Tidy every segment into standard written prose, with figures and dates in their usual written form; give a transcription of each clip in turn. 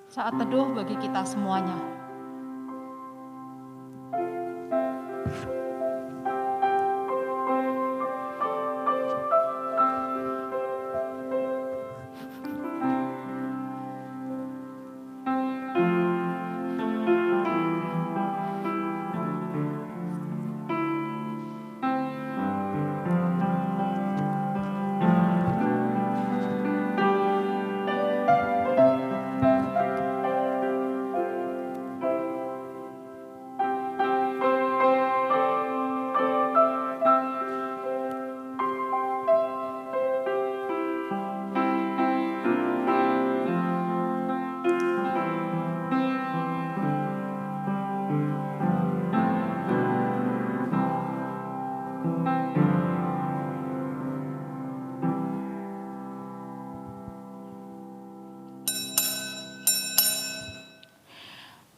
Saat teduh bagi kita semuanya.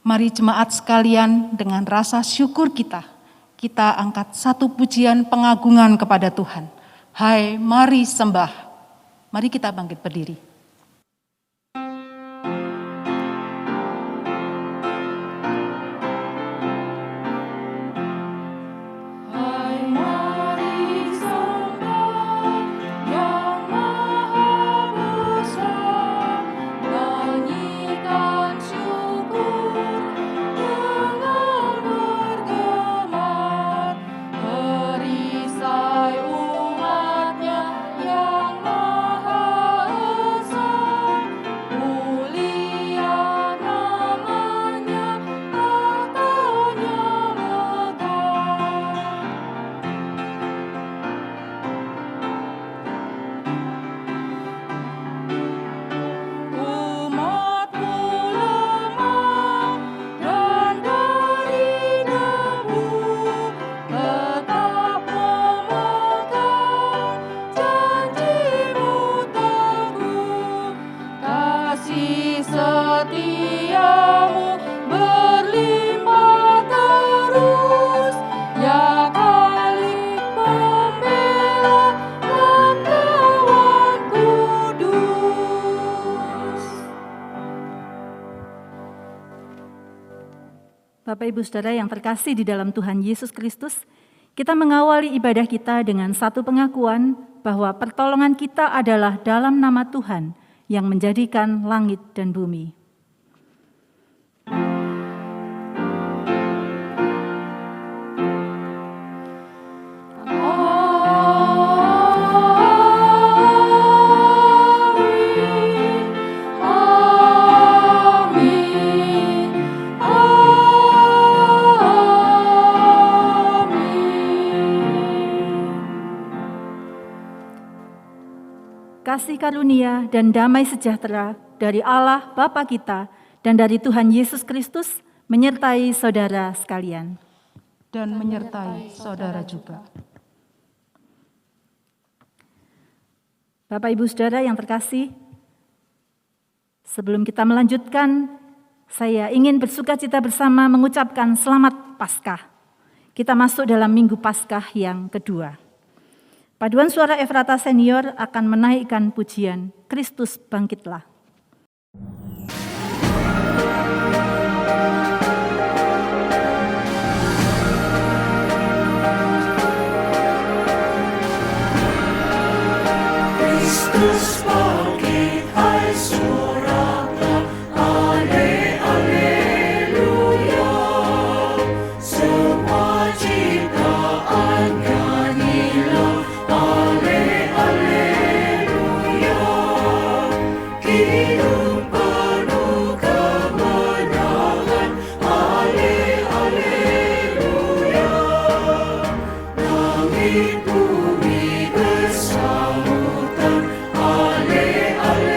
Mari jemaat sekalian, dengan rasa syukur kita angkat satu pujian pengagungan kepada Tuhan. Hai, mari sembah. Mari kita bangkit berdiri. Bapak Ibu Saudara yang terkasih di dalam Tuhan Yesus Kristus, kita mengawali ibadah kita dengan satu pengakuan bahwa pertolongan kita adalah dalam nama Tuhan yang menjadikan langit dan bumi. Kasih karunia dan damai sejahtera dari Allah Bapa kita dan dari Tuhan Yesus Kristus menyertai saudara sekalian. Dan menyertai saudara juga. Bapak Ibu Saudara yang terkasih, sebelum kita melanjutkan, saya ingin bersukacita bersama mengucapkan selamat Paskah. Kita masuk dalam Minggu Paskah yang kedua. Paduan Suara Efrata Senior akan menaikkan pujian Kristus Bangkitlah. Kristus bangkit, hai soraklah, haleluya. Semua ciptaan nyanyilah, haleluya. Hidup penuh kemenangan, haleluya. Langit bumi bersahutan, haleluya.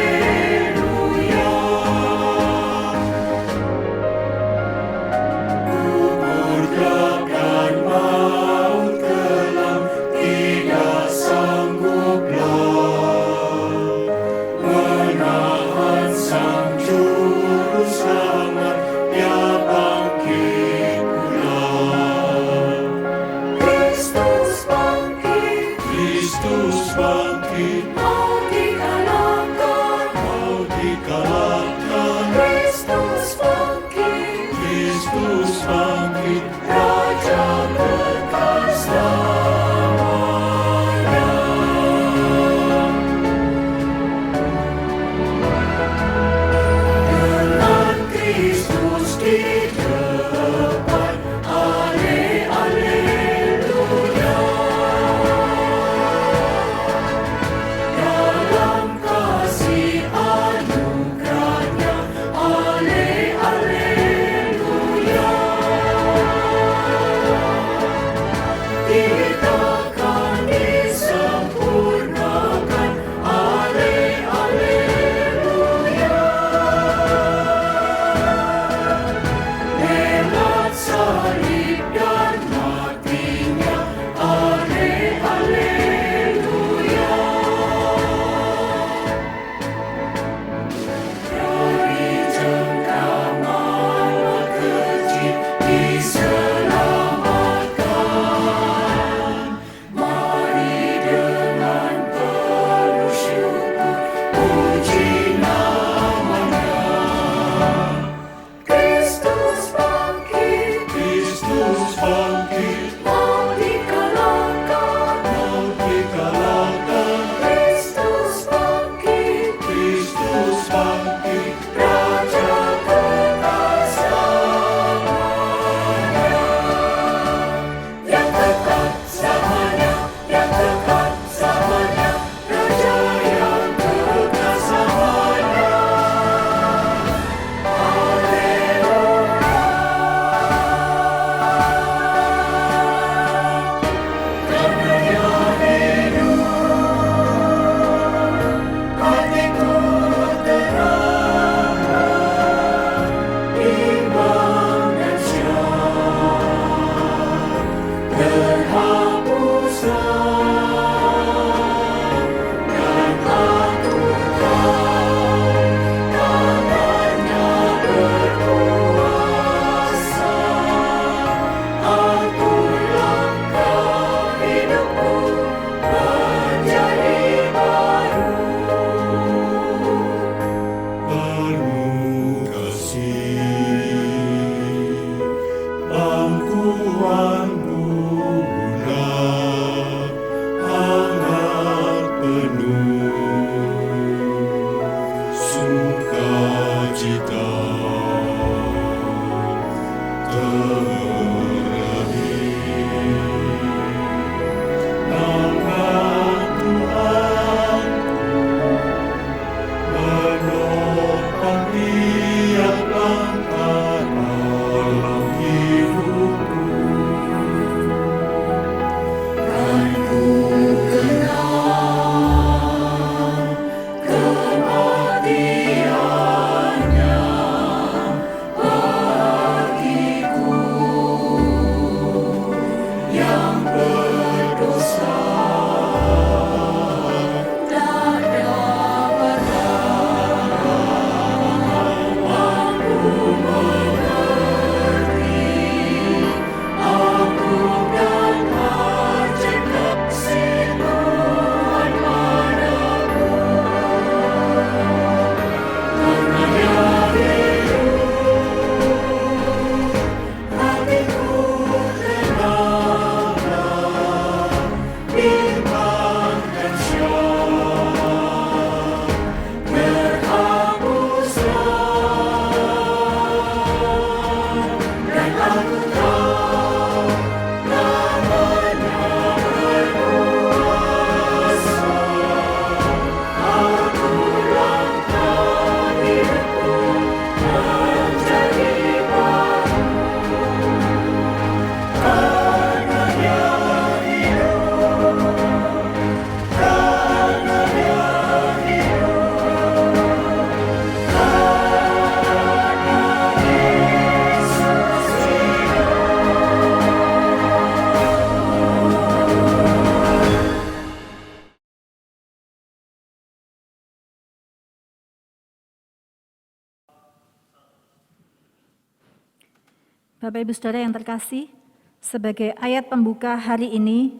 Bapak Ibu Saudara yang terkasih, sebagai ayat pembuka hari ini,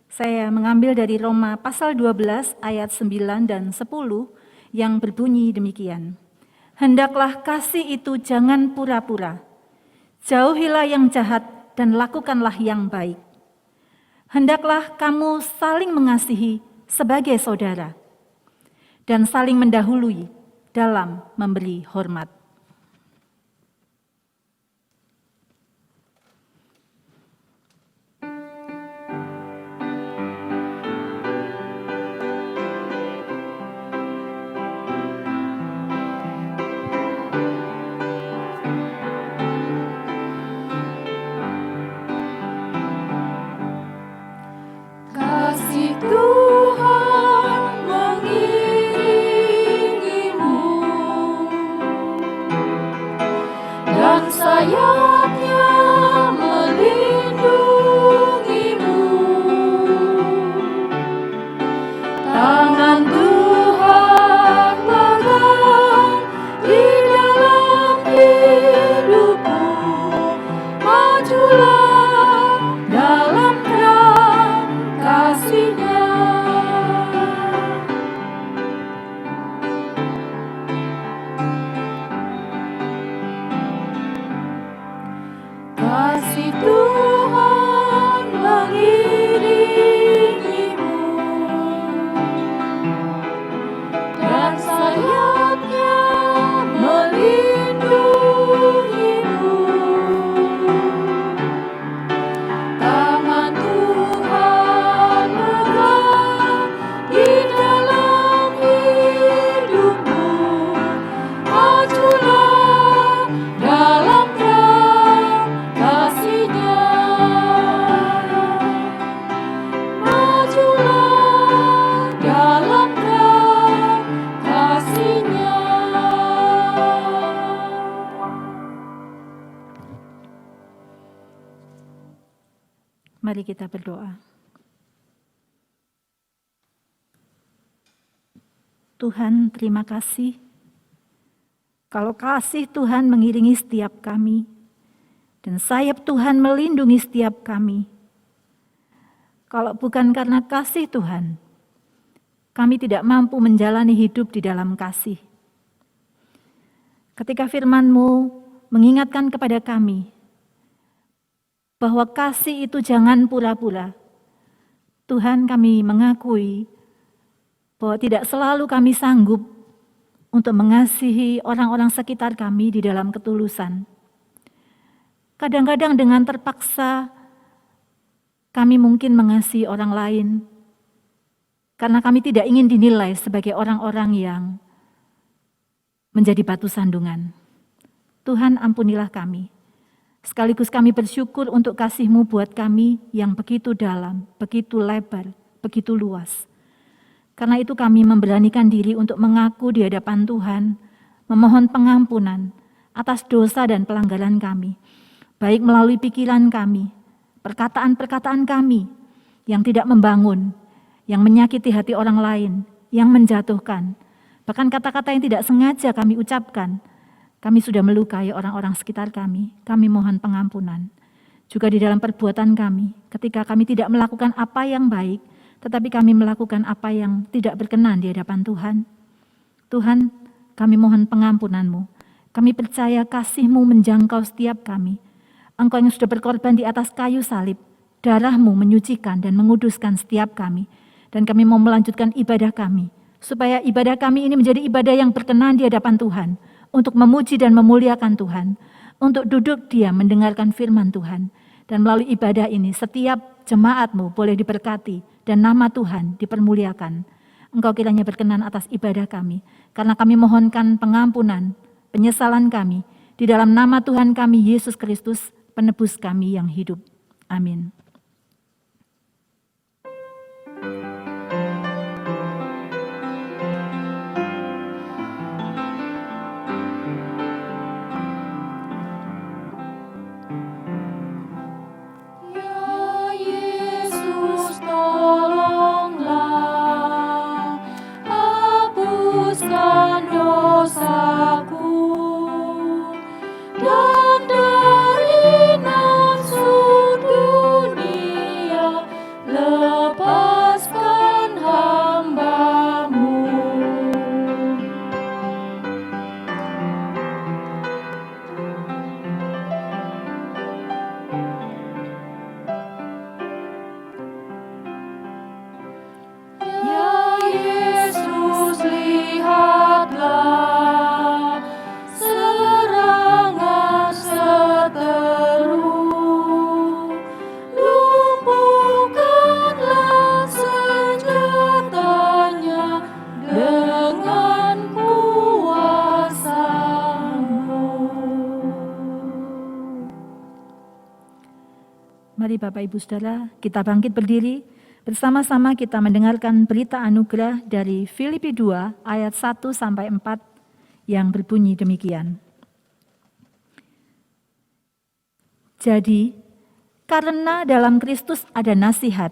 saya mengambil dari Roma pasal 12 ayat 9 dan 10 yang berbunyi demikian. Hendaklah kasih itu jangan pura-pura. Jauhilah yang jahat dan lakukanlah yang baik. Hendaklah kamu saling mengasihi sebagai saudara dan saling mendahului dalam memberi hormat. Kasih Tuhan mengiringimu dan sayapnya melindungimu. Tangan Tuhan pegang di dalam hidupmu. Majulah dalam terang kasih-Nya. Kasih Tuhan mengiringimu dan sayapnya melindungimu. Tangan Tuhan pegang di dalam hidupmu. Majulah dalam terang kasih-Nya. Majulah dalam terang kasih-Nya. Mari kita berdoa. Tuhan, terima kasih. Kalau kasih Tuhan mengiringi setiap kami, dan sayap Tuhan melindungi setiap kami. Kalau bukan karena kasih Tuhan, kami tidak mampu menjalani hidup di dalam kasih. Ketika firman-Mu mengingatkan kepada kami, bahwa kasih itu jangan pura-pura. Tuhan, kami mengakui bahwa tidak selalu kami sanggup untuk mengasihi orang-orang sekitar kami di dalam ketulusan. Kadang-kadang dengan terpaksa kami mungkin mengasihi orang lain karena kami tidak ingin dinilai sebagai orang-orang yang menjadi batu sandungan. Tuhan, ampunilah kami. Sekaligus kami bersyukur untuk kasih-Mu buat kami yang begitu dalam, begitu lebar, begitu luas. Karena itu kami memberanikan diri untuk mengaku di hadapan Tuhan, memohon pengampunan atas dosa dan pelanggaran kami, baik melalui pikiran kami, perkataan-perkataan kami yang tidak membangun, yang menyakiti hati orang lain, yang menjatuhkan, bahkan kata-kata yang tidak sengaja kami ucapkan. Kami sudah melukai orang-orang sekitar kami. Kami mohon pengampunan. Juga di dalam perbuatan kami, ketika kami tidak melakukan apa yang baik, tetapi kami melakukan apa yang tidak berkenan di hadapan Tuhan. Tuhan, kami mohon pengampunan-Mu. Kami percaya kasih-Mu menjangkau setiap kami. Engkau yang sudah berkorban di atas kayu salib, darah-Mu menyucikan dan menguduskan setiap kami. Dan kami mau melanjutkan ibadah kami, supaya ibadah kami ini menjadi ibadah yang berkenan di hadapan Tuhan, untuk memuji dan memuliakan Tuhan, untuk duduk diam mendengarkan firman Tuhan. Dan melalui ibadah ini setiap jemaat-Mu boleh diberkati dan nama Tuhan dipermuliakan. Engkau kiranya berkenan atas ibadah kami, karena kami mohonkan pengampunan, penyesalan kami, di dalam nama Tuhan kami Yesus Kristus, penebus kami yang hidup. Amin. Dosaku dan dari Mari Bapak Ibu Saudara, kita bangkit berdiri, bersama-sama kita mendengarkan berita anugerah dari Filipi 2 ayat 1-4 yang berbunyi demikian. Jadi, karena dalam Kristus ada nasihat,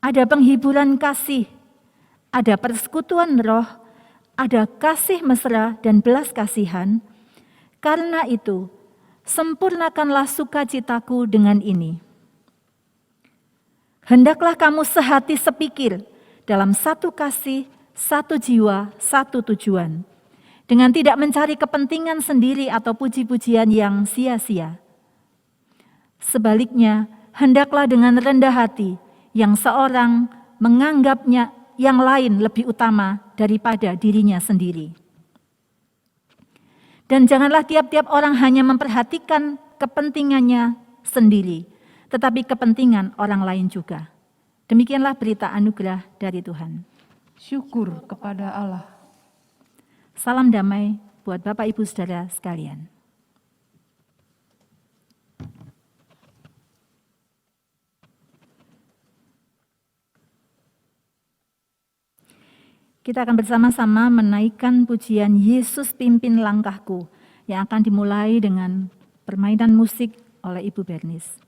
ada penghiburan kasih, ada persekutuan roh, ada kasih mesra dan belas kasihan, karena itu, sempurnakanlah sukacitaku dengan ini. Hendaklah kamu sehati sepikir dalam satu kasih, satu jiwa, satu tujuan, dengan tidak mencari kepentingan sendiri atau puji-pujian yang sia-sia. Sebaliknya, hendaklah dengan rendah hati yang seorang menganggapnya yang lain lebih utama daripada dirinya sendiri. Dan janganlah tiap-tiap orang hanya memperhatikan kepentingannya sendiri, tetapi kepentingan orang lain juga. Demikianlah berita anugerah dari Tuhan. Syukur kepada Allah. Salam damai buat Bapak Ibu Saudara sekalian. Kita akan bersama-sama menaikkan pujian Yesus Pimpin Langkahku yang akan dimulai dengan permainan musik oleh Ibu Bernice.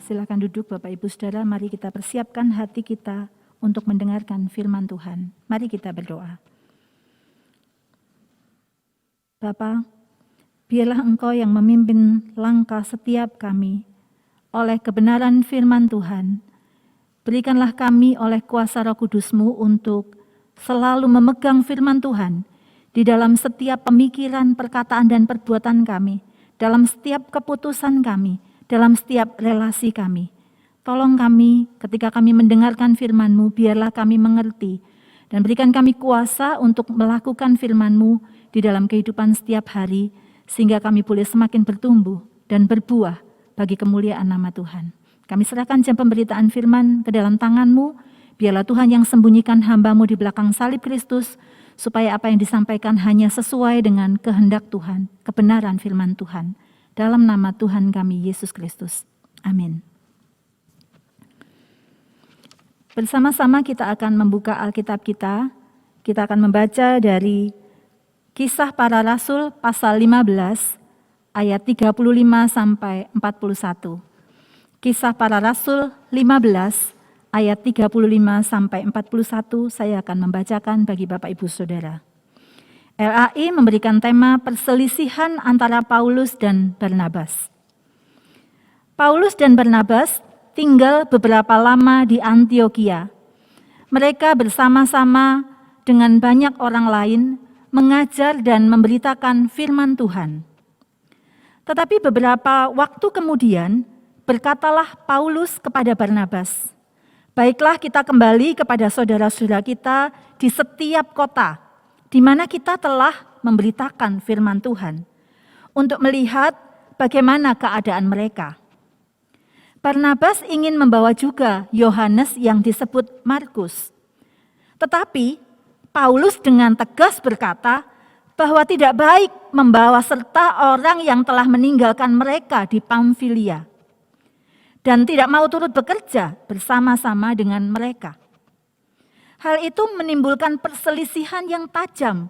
Silakan duduk Bapak Ibu Saudara, mari kita persiapkan hati kita untuk mendengarkan firman Tuhan. Mari kita berdoa. Bapa, biarlah Engkau yang memimpin langkah setiap kami oleh kebenaran firman Tuhan. Berikanlah kami oleh kuasa Roh Kudus-Mu untuk selalu memegang firman Tuhan di dalam setiap pemikiran, perkataan, dan perbuatan kami, dalam setiap keputusan kami, dalam setiap relasi kami. Tolong kami ketika kami mendengarkan firman-Mu, biarlah kami mengerti dan berikan kami kuasa untuk melakukan firman-Mu di dalam kehidupan setiap hari, sehingga kami boleh semakin bertumbuh dan berbuah bagi kemuliaan nama Tuhan. Kami serahkan jam pemberitaan firman ke dalam tangan-Mu, biarlah Tuhan yang sembunyikan hamba-Mu di belakang salib Kristus, supaya apa yang disampaikan hanya sesuai dengan kehendak Tuhan, kebenaran firman Tuhan. Dalam nama Tuhan kami, Yesus Kristus. Amin. Bersama-sama kita akan membuka Alkitab kita. Kita akan membaca dari Kisah Para Rasul pasal 15 ayat 35 sampai 41. Kisah Para Rasul 15 ayat 35 sampai 41 saya akan membacakan bagi Bapak Ibu Saudara. LAI memberikan tema perselisihan antara Paulus dan Barnabas. Paulus dan Barnabas tinggal beberapa lama di Antiokhia. Mereka bersama-sama dengan banyak orang lain mengajar dan memberitakan firman Tuhan. Tetapi beberapa waktu kemudian berkatalah Paulus kepada Barnabas, "Baiklah kita kembali kepada saudara-saudara kita di setiap kota di mana kita telah memberitakan firman Tuhan, untuk melihat bagaimana keadaan mereka." Barnabas ingin membawa juga Yohanes yang disebut Markus. Tetapi Paulus dengan tegas berkata bahwa tidak baik membawa serta orang yang telah meninggalkan mereka di Pamfilia dan tidak mau turut bekerja bersama-sama dengan mereka. Hal itu menimbulkan perselisihan yang tajam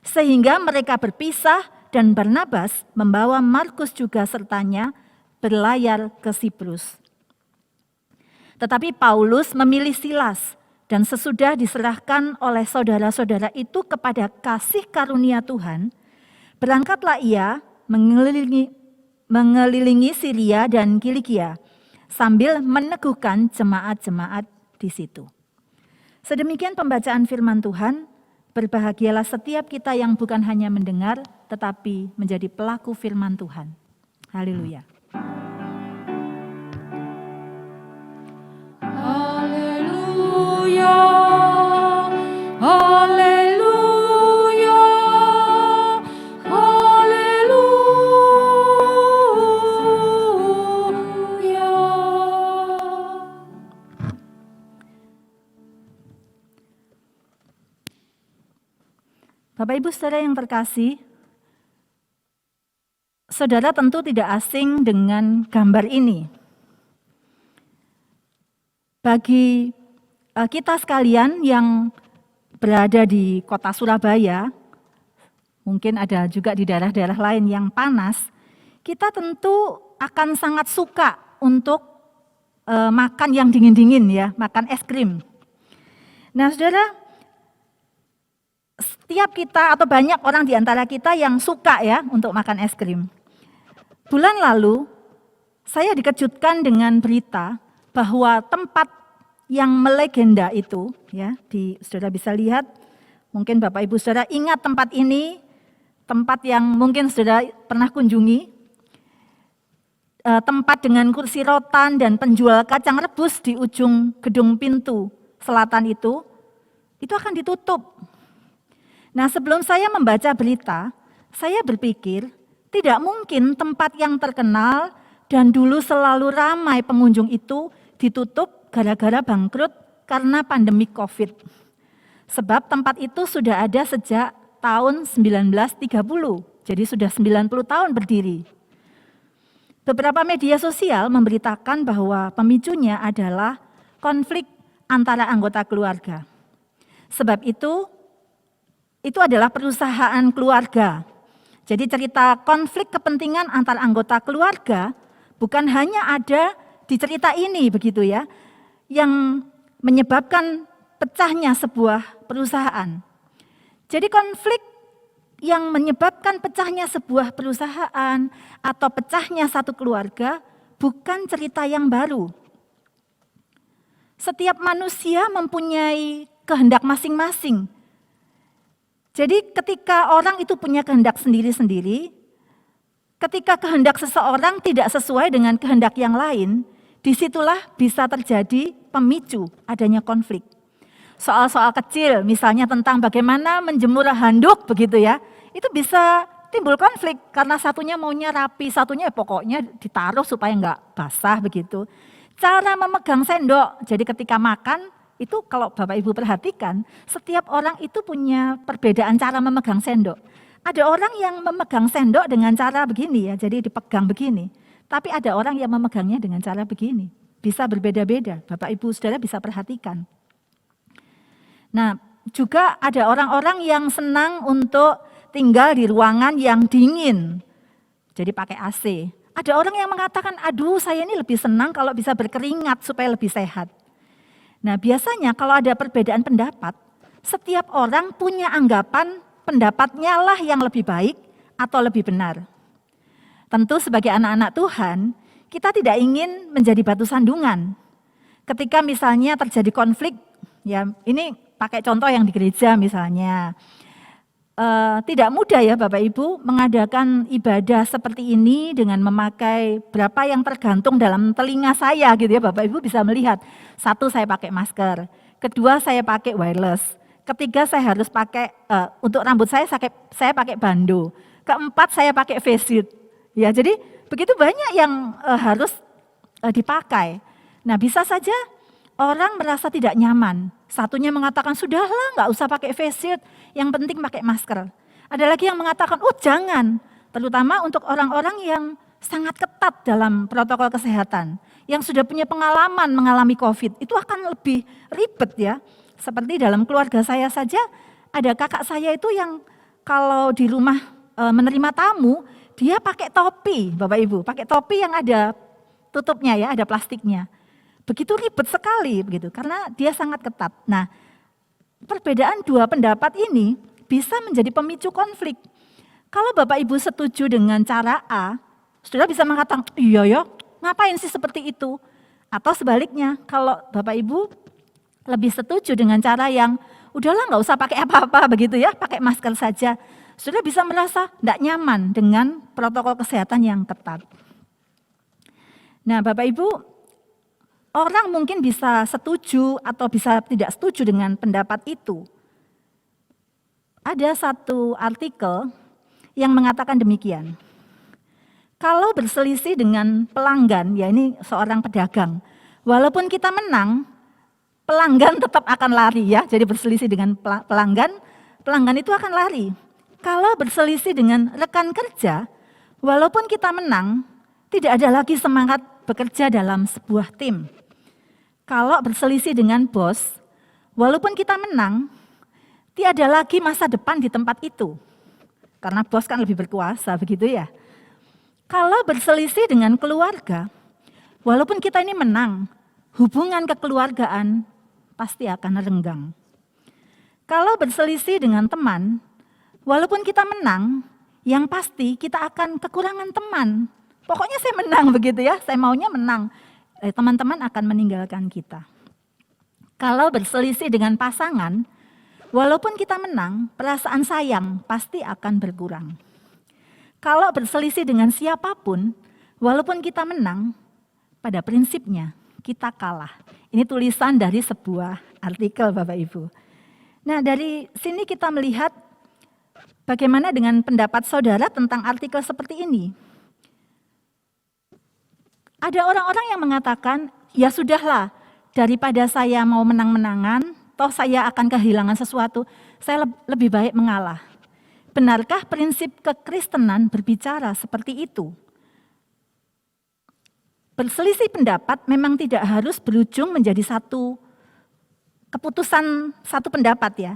sehingga mereka berpisah dan Barnabas membawa Markus juga sertanya berlayar ke Siprus. Tetapi Paulus memilih Silas dan sesudah diserahkan oleh saudara-saudara itu kepada kasih karunia Tuhan, berangkatlah ia mengelilingi Syria dan Kilikia sambil meneguhkan jemaat-jemaat di situ. Sedemikian pembacaan firman Tuhan. Berbahagialah setiap kita yang bukan hanya mendengar, tetapi menjadi pelaku firman Tuhan. Haleluya. Haleluya, haleluya, haleluya. Bapak Ibu Saudara yang terkasih, saudara tentu tidak asing dengan gambar ini. Bagi kita sekalian yang berada di kota Surabaya, mungkin ada juga di daerah-daerah lain yang panas, kita tentu akan sangat suka untuk makan yang dingin-dingin ya, makan es krim. Nah saudara, setiap kita atau banyak orang di antara kita yang suka ya untuk makan es krim. Bulan lalu, saya dikejutkan dengan berita bahwa tempat yang melegenda itu, ya, saudara bisa lihat, mungkin Bapak Ibu Saudara ingat tempat ini, tempat yang mungkin saudara pernah kunjungi, tempat dengan kursi rotan dan penjual kacang rebus di ujung gedung pintu selatan itu akan ditutup. Nah sebelum saya membaca berita, saya berpikir tidak mungkin tempat yang terkenal dan dulu selalu ramai pengunjung itu ditutup gara-gara bangkrut karena pandemi COVID. Sebab tempat itu sudah ada sejak tahun 1930, jadi sudah 90 tahun berdiri. Beberapa media sosial memberitakan bahwa pemicunya adalah konflik antara anggota keluarga. Sebab itu adalah perusahaan keluarga. Jadi cerita konflik kepentingan antar anggota keluarga bukan hanya ada di cerita ini begitu ya, yang menyebabkan pecahnya sebuah perusahaan. Jadi konflik yang menyebabkan pecahnya sebuah perusahaan atau pecahnya satu keluarga bukan cerita yang baru. Setiap manusia mempunyai kehendak masing-masing. Jadi ketika orang itu punya kehendak sendiri-sendiri, ketika kehendak seseorang tidak sesuai dengan kehendak yang lain, disitulah bisa terjadi pemicu adanya konflik. Soal-soal kecil, misalnya tentang bagaimana menjemur handuk begitu ya, itu bisa timbul konflik karena satunya maunya rapi, satunya pokoknya ditaruh supaya enggak basah begitu. Cara memegang sendok, jadi ketika makan, itu kalau Bapak Ibu perhatikan, setiap orang itu punya perbedaan cara memegang sendok. Ada orang yang memegang sendok dengan cara begini ya, jadi dipegang begini. Tapi ada orang yang memegangnya dengan cara begini. Bisa berbeda-beda, Bapak Ibu Saudara bisa perhatikan. Nah, juga ada orang-orang yang senang untuk tinggal di ruangan yang dingin. Jadi pakai AC. Ada orang yang mengatakan, aduh saya ini lebih senang kalau bisa berkeringat supaya lebih sehat. Nah biasanya kalau ada perbedaan pendapat, setiap orang punya anggapan pendapatnya lah yang lebih baik atau lebih benar. Tentu sebagai anak-anak Tuhan, kita tidak ingin menjadi batu sandungan. Ketika misalnya terjadi konflik, ya ini pakai contoh yang di gereja misalnya, tidak mudah ya Bapak Ibu mengadakan ibadah seperti ini dengan memakai berapa yang tergantung dalam telinga saya gitu ya Bapak Ibu bisa melihat. Satu saya pakai masker, kedua saya pakai wireless, ketiga saya harus pakai, untuk rambut saya pakai bando, keempat saya pakai face shield. Ya jadi begitu banyak yang harus dipakai. Nah, bisa saja orang merasa tidak nyaman. Satunya mengatakan, sudahlah nggak usah pakai face shield, yang penting pakai masker. Ada lagi yang mengatakan, oh jangan, terutama untuk orang-orang yang sangat ketat dalam protokol kesehatan, yang sudah punya pengalaman mengalami COVID, itu akan lebih ribet ya. Seperti dalam keluarga saya saja, ada kakak saya itu yang kalau di rumah menerima tamu, dia pakai topi, Bapak Ibu, pakai topi yang ada tutupnya ya, ada plastiknya. Begitu ribet sekali begitu, karena dia sangat ketat. Nah, perbedaan dua pendapat ini bisa menjadi pemicu konflik. Kalau Bapak Ibu setuju dengan cara A, saudara bisa mengatakan, iya ya, ngapain sih seperti itu? Atau sebaliknya, kalau Bapak Ibu lebih setuju dengan cara yang, udahlah nggak usah pakai apa-apa begitu ya, pakai masker saja. Saudara bisa merasa tidak nyaman dengan protokol kesehatan yang ketat. Nah, Bapak Ibu, orang mungkin bisa setuju atau bisa tidak setuju dengan pendapat itu. Ada satu artikel yang mengatakan demikian. Kalau berselisih dengan pelanggan, ya ini seorang pedagang, walaupun kita menang, pelanggan tetap akan lari ya. Jadi berselisih dengan pelanggan, pelanggan itu akan lari. Kalau berselisih dengan rekan kerja, walaupun kita menang, tidak ada lagi semangat bekerja dalam sebuah tim. Kalau berselisih dengan bos, walaupun kita menang, tiada lagi masa depan di tempat itu. Karena bos kan lebih berkuasa, begitu ya. Kalau berselisih dengan keluarga, walaupun kita ini menang, hubungan kekeluargaan pasti akan renggang. Kalau berselisih dengan teman, walaupun kita menang, yang pasti kita akan kekurangan teman. Pokoknya saya menang begitu ya, saya maunya menang. Teman-teman akan meninggalkan kita. Kalau berselisih dengan pasangan, walaupun kita menang, perasaan sayang pasti akan berkurang. Kalau berselisih dengan siapapun, walaupun kita menang, pada prinsipnya kita kalah. Ini tulisan dari sebuah artikel Bapak Ibu. Nah, dari sini kita melihat bagaimana dengan pendapat saudara tentang artikel seperti ini. Ada orang-orang yang mengatakan, ya sudahlah, daripada saya mau menang-menangan, toh saya akan kehilangan sesuatu, saya lebih baik mengalah. Benarkah prinsip kekristenan berbicara seperti itu? Berselisih pendapat memang tidak harus berujung menjadi satu keputusan, satu pendapat ya.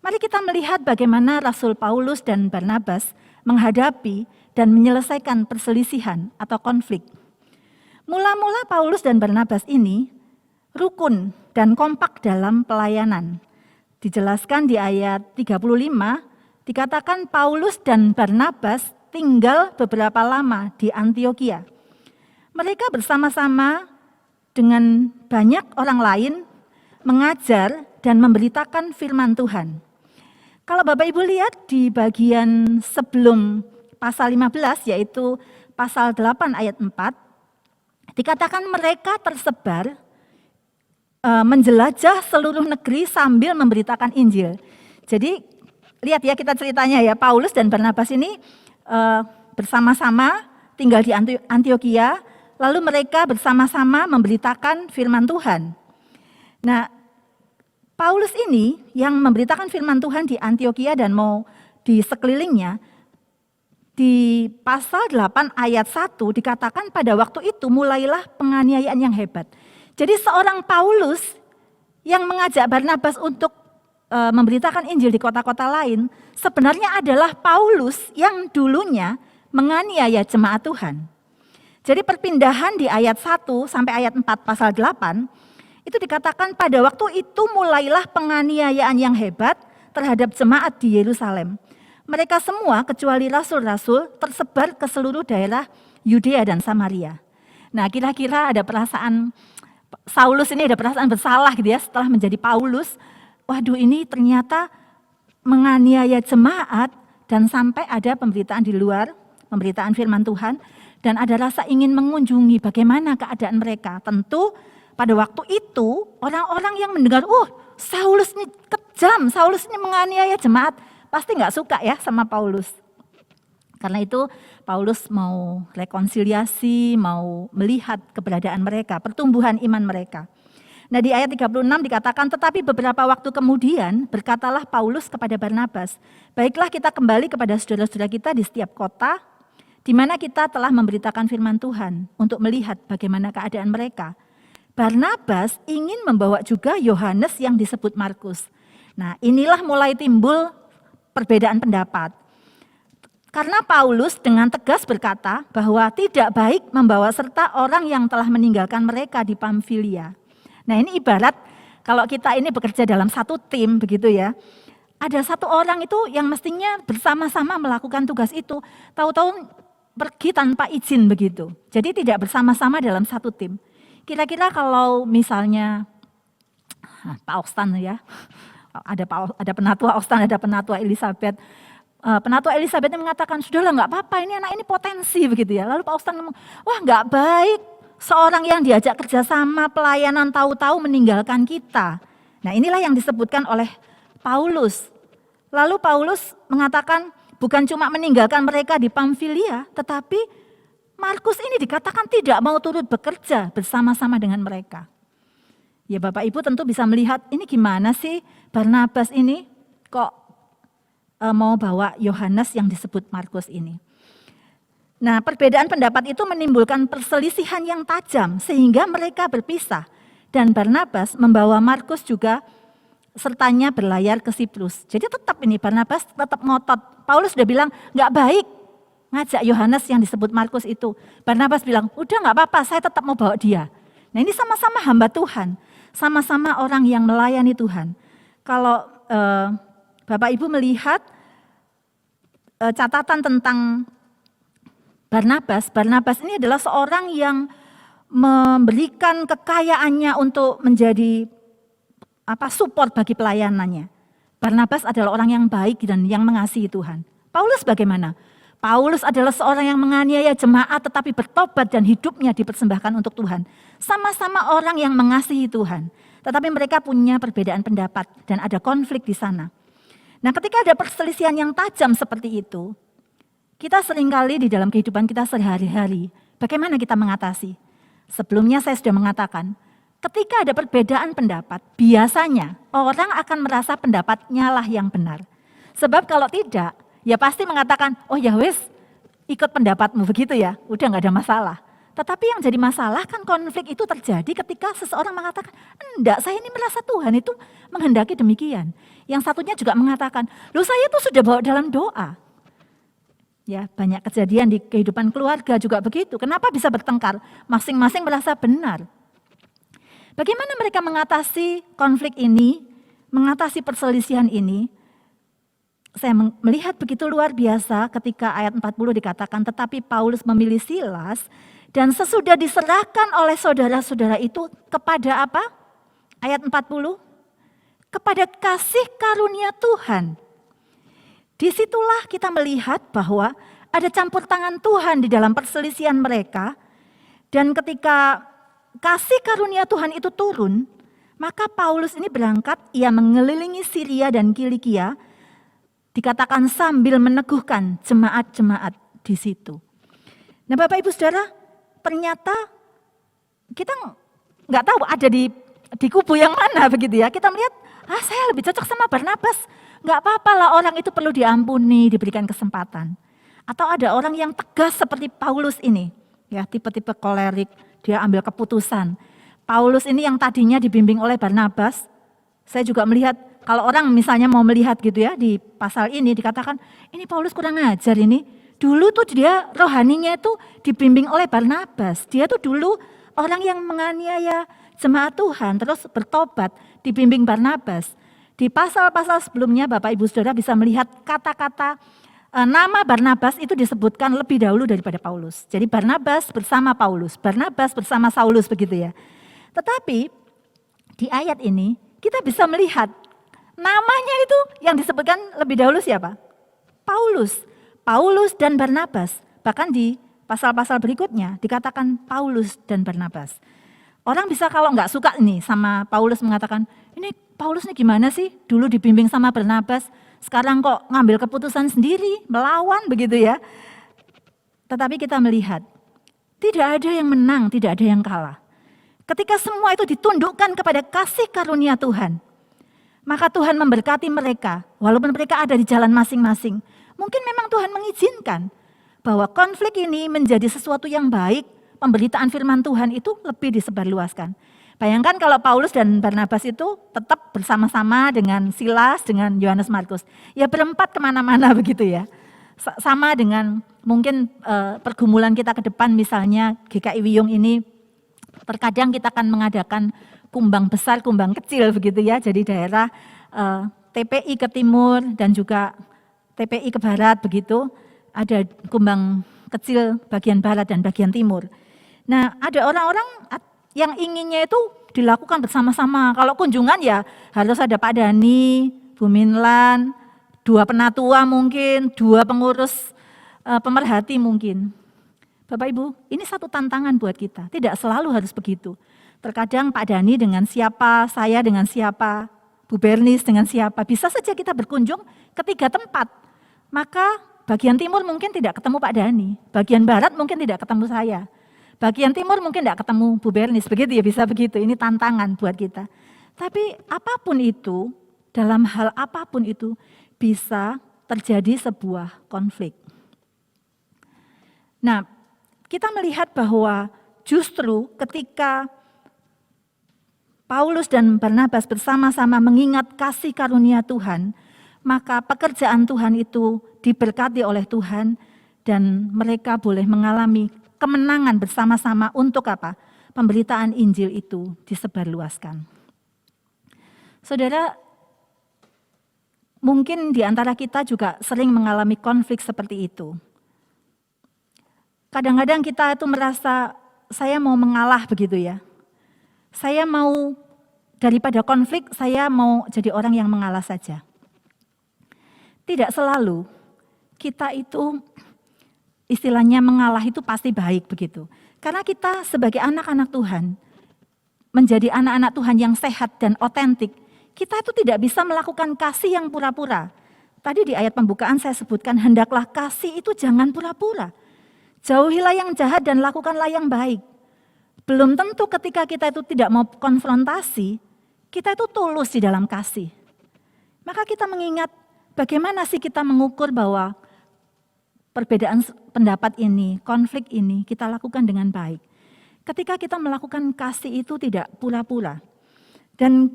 Mari kita melihat bagaimana Rasul Paulus dan Barnabas menghadapi dan menyelesaikan perselisihan atau konflik. Mula-mula Paulus dan Barnabas ini rukun dan kompak dalam pelayanan. Dijelaskan di ayat 35, dikatakan Paulus dan Barnabas tinggal beberapa lama di Antiokhia. Mereka bersama-sama dengan banyak orang lain mengajar dan memberitakan firman Tuhan. Kalau Bapak Ibu lihat di bagian sebelum pasal 15, yaitu pasal 8 ayat 4, dikatakan mereka tersebar menjelajah seluruh negeri sambil memberitakan Injil. Jadi lihat ya kita ceritanya ya, Paulus dan Barnabas ini bersama-sama tinggal di Antiokhia, lalu mereka bersama-sama memberitakan firman Tuhan. Nah, Paulus ini yang memberitakan firman Tuhan di Antiokhia dan mau di sekelilingnya, di pasal 8 ayat 1 dikatakan pada waktu itu mulailah penganiayaan yang hebat. Jadi seorang Paulus yang mengajak Barnabas untuk memberitakan Injil di kota-kota lain, sebenarnya adalah Paulus yang dulunya menganiaya jemaat Tuhan. Jadi perpindahan di ayat 1 sampai ayat 4 pasal 8, itu dikatakan pada waktu itu mulailah penganiayaan yang hebat terhadap jemaat di Yerusalem. Mereka semua kecuali rasul-rasul tersebar ke seluruh daerah Yudea dan Samaria. Nah, kira-kira ada perasaan Saulus ini ada perasaan bersalah gitu ya setelah menjadi Paulus. Waduh, ini ternyata menganiaya jemaat dan sampai ada pemberitaan di luar, pemberitaan firman Tuhan, dan ada rasa ingin mengunjungi bagaimana keadaan mereka. Tentu pada waktu itu orang-orang yang mendengar, Saulus ini kejam, Saulus ini menganiaya jemaat, pasti nggak suka ya sama Paulus. Karena itu Paulus mau rekonsiliasi, mau melihat keberadaan mereka, pertumbuhan iman mereka. Nah di ayat 36 dikatakan, tetapi beberapa waktu kemudian berkatalah Paulus kepada Barnabas, baiklah kita kembali kepada saudara-saudara kita di setiap kota, di mana kita telah memberitakan firman Tuhan untuk melihat bagaimana keadaan mereka. Barnabas ingin membawa juga Yohanes yang disebut Markus. Nah inilah mulai timbul perbedaan pendapat. Karena Paulus dengan tegas berkata bahwa tidak baik membawa serta orang yang telah meninggalkan mereka di Pamfilia. Nah ini ibarat kalau kita ini bekerja dalam satu tim begitu ya. Ada satu orang itu yang mestinya bersama-sama melakukan tugas itu. Tahu-tahu pergi tanpa izin begitu. Jadi tidak bersama-sama dalam satu tim. Kira-kira kalau misalnya Pak Okstan ya. Ada penatua Okstan, ada penatua Elizabeth. Penatua Elizabeth mengatakan, sudahlah nggak apa-apa, ini anak ini potensi begitu ya. Lalu Pak Okstan ngomong, wah nggak baik seorang yang diajak kerjasama pelayanan tahu-tahu meninggalkan kita. Nah inilah yang disebutkan oleh Paulus. Lalu Paulus mengatakan bukan cuma meninggalkan mereka di Pamfilia, tetapi Markus ini dikatakan tidak mau turut bekerja bersama-sama dengan mereka. Ya Bapak Ibu tentu bisa melihat ini gimana sih Barnabas ini kok mau bawa Yohanes yang disebut Markus ini. Nah, perbedaan pendapat itu menimbulkan perselisihan yang tajam sehingga mereka berpisah dan Barnabas membawa Markus juga sertanya berlayar ke Siprus. Jadi tetap ini Barnabas tetap ngotot. Paulus sudah bilang nggak baik ngajak Yohanes yang disebut Markus itu. Barnabas bilang udah nggak apa-apa, saya tetap mau bawa dia. Nah ini sama-sama hamba Tuhan, sama-sama orang yang melayani Tuhan. Kalau Bapak Ibu melihat catatan tentang Barnabas ini adalah seorang yang memberikan kekayaannya untuk menjadi support bagi pelayanannya. Barnabas adalah orang yang baik dan yang mengasihi Tuhan. Paulus bagaimana? Paulus adalah seorang yang menganiaya jemaat tetapi bertobat dan hidupnya dipersembahkan untuk Tuhan. Sama-sama orang yang mengasihi Tuhan. Tetapi mereka punya perbedaan pendapat dan ada konflik di sana. Nah ketika ada perselisihan yang tajam seperti itu, kita seringkali di dalam kehidupan kita sehari-hari, bagaimana kita mengatasi? Sebelumnya saya sudah mengatakan, ketika ada perbedaan pendapat, biasanya orang akan merasa pendapatnya lah yang benar. Sebab kalau tidak, ya pasti mengatakan, oh ya wes, ikut pendapatmu begitu ya, udah gak ada masalah. Tetapi yang jadi masalah kan konflik itu terjadi ketika seseorang mengatakan, enggak, saya ini merasa Tuhan itu menghendaki demikian. Yang satunya juga mengatakan, loh saya itu sudah bawa dalam doa. Ya banyak kejadian di kehidupan keluarga juga begitu. Kenapa bisa bertengkar? Masing-masing merasa benar. Bagaimana mereka mengatasi konflik ini, mengatasi perselisihan ini? Saya melihat begitu luar biasa ketika ayat 40 dikatakan, tetapi Paulus memilih Silas, dan sesudah diserahkan oleh saudara-saudara itu kepada apa? Ayat 40, kepada kasih karunia Tuhan. Disitulah kita melihat bahwa ada campur tangan Tuhan di dalam perselisihan mereka. Dan ketika kasih karunia Tuhan itu turun, maka Paulus ini berangkat, ia mengelilingi Syria dan Kilikia, dikatakan sambil meneguhkan jemaat-jemaat di situ. Nah Bapak Ibu Saudara, ternyata kita nggak tahu ada di kubu yang mana begitu ya. Kita melihat, saya lebih cocok sama Barnabas. Nggak apa-apa lah orang itu perlu diampuni, diberikan kesempatan. Atau ada orang yang tegas seperti Paulus ini, ya tipe-tipe kolerik, dia ambil keputusan. Paulus ini yang tadinya dibimbing oleh Barnabas, saya juga melihat kalau orang misalnya mau melihat gitu ya di pasal ini dikatakan, ini Paulus kurang ajar ini. Dulu tuh dia rohaninya itu dibimbing oleh Barnabas. Dia tuh dulu orang yang menganiaya jemaat Tuhan terus bertobat dibimbing Barnabas. Di pasal-pasal sebelumnya Bapak Ibu Saudara bisa melihat kata-kata nama Barnabas itu disebutkan lebih dahulu daripada Paulus. Jadi Barnabas bersama Paulus, Barnabas bersama Saulus begitu ya. Tetapi di ayat ini kita bisa melihat namanya itu yang disebutkan lebih dahulu siapa? Paulus. Paulus dan Barnabas. Bahkan di pasal-pasal berikutnya dikatakan Paulus dan Barnabas. Orang bisa kalau nggak suka nih sama Paulus mengatakan, ini Paulus nih gimana sih? Dulu dibimbing sama Barnabas, sekarang kok ngambil keputusan sendiri, melawan begitu ya. Tetapi kita melihat, tidak ada yang menang, tidak ada yang kalah. Ketika semua itu ditundukkan kepada kasih karunia Tuhan, maka Tuhan memberkati mereka, walaupun mereka ada di jalan masing-masing. Mungkin memang Tuhan mengizinkan bahwa konflik ini menjadi sesuatu yang baik, pemberitaan firman Tuhan itu lebih disebarluaskan. Bayangkan kalau Paulus dan Barnabas itu tetap bersama-sama dengan Silas, dengan Yohanes Markus. Ya berempat kemana-mana begitu ya. Sama dengan mungkin pergumulan kita ke depan, misalnya GKI Wiyung ini, terkadang kita akan mengadakan kumbang besar, kumbang kecil begitu ya. Jadi daerah TPI ke timur dan juga TPI ke barat begitu. Ada kumbang kecil bagian barat dan bagian timur. Nah, ada orang-orang yang inginnya itu dilakukan bersama-sama. Kalau kunjungan ya harus ada Pak Dani, Bu Minlan, 2 penatua mungkin, 2 pengurus pemerhati mungkin. Bapak Ibu, ini satu tantangan buat kita. Tidak selalu harus begitu. Terkadang Pak Dani dengan siapa, saya dengan siapa, Bu Bernis dengan siapa. Bisa saja kita berkunjung ke 3 tempat. Maka bagian timur mungkin tidak ketemu Pak Dani, bagian barat mungkin tidak ketemu saya. Bagian timur mungkin tidak ketemu Bu Bernis, begitu ya, bisa begitu. Ini tantangan buat kita. Tapi apapun itu, dalam hal apapun itu, bisa terjadi sebuah konflik. Nah, kita melihat bahwa justru ketika Paulus dan Barnabas bersama-sama mengingat kasih karunia Tuhan, maka pekerjaan Tuhan itu diberkati oleh Tuhan dan mereka boleh mengalami kemenangan bersama-sama untuk apa? Pemberitaan Injil itu disebarluaskan. Saudara, mungkin di antara kita juga sering mengalami konflik seperti itu. Kadang-kadang kita itu merasa, saya mau mengalah begitu ya. Saya mau, daripada konflik, saya mau jadi orang yang mengalah saja. Tidak selalu kita itu istilahnya mengalah itu pasti baik begitu. Karena kita sebagai anak-anak Tuhan, menjadi anak-anak Tuhan yang sehat dan otentik, kita itu tidak bisa melakukan kasih yang pura-pura. Tadi di ayat pembukaan saya sebutkan, hendaklah kasih itu jangan pura-pura. Jauhilah yang jahat dan lakukanlah yang baik. Belum tentu ketika kita itu tidak mau konfrontasi, kita itu tulus di dalam kasih. Maka kita mengingat bagaimana sih kita mengukur bahwa perbedaan pendapat ini, konflik ini kita lakukan dengan baik. Ketika kita melakukan kasih itu tidak pura-pura. Dan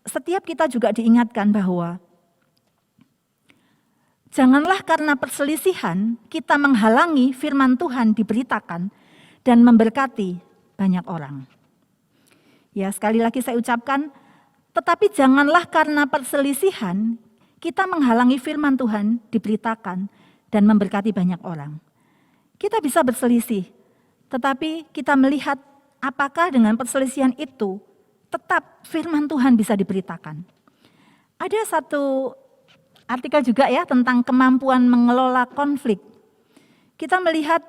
setiap kita juga diingatkan bahwa janganlah karena perselisihan kita menghalangi firman Tuhan diberitakan dan memberkati banyak orang. Ya, sekali lagi saya ucapkan, tetapi janganlah karena perselisihan kita menghalangi firman Tuhan diberitakan dan memberkati banyak orang. Kita bisa berselisih, tetapi kita melihat apakah dengan perselisihan itu tetap firman Tuhan bisa diberitakan. Ada satu artikel juga ya tentang kemampuan mengelola konflik. Kita melihat